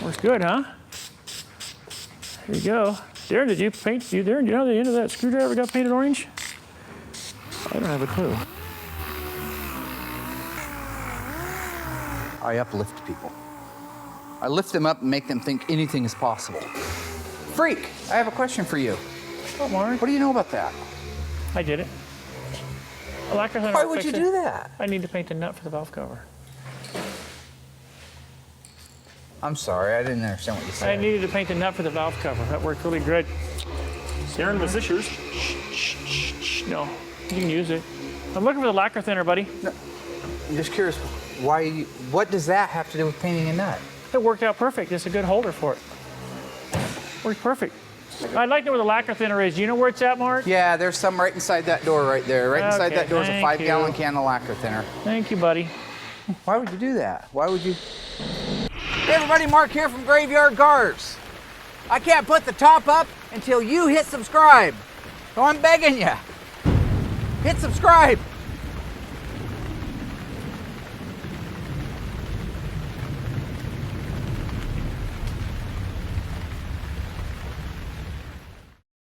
Works good, huh? There you go. Daren, did you paint? Daren, do you know the end of that screwdriver got painted orange? I don't have a clue. I uplift people. I lift them up and make them think anything is possible. Freak, I have a question for you. Oh, Mark. What do you know about that? I did it. A lacquer thinner. Why would you do that? I need to paint the nut for the valve cover. I'm sorry, I didn't understand what you said. I needed to paint the nut for the valve cover. That worked really good. Daren, was this yours? Shh, no, you can use it. I'm looking for the lacquer thinner, buddy. No, I'm just curious, what does that have to do with painting a nut? It worked out perfect. It's a good holder for it. Worked perfect. I'd like to know where the lacquer thinner is. Do you know where it's at, Mark? Yeah, there's some right inside that door right there. Right inside that door is a 5-gallon can of lacquer thinner. Thank you, buddy. Why would you do that? Why would you? Hey everybody, Mark here from Graveyard Carz. I can't put the top up until you hit subscribe. So I'm begging you. Hit subscribe.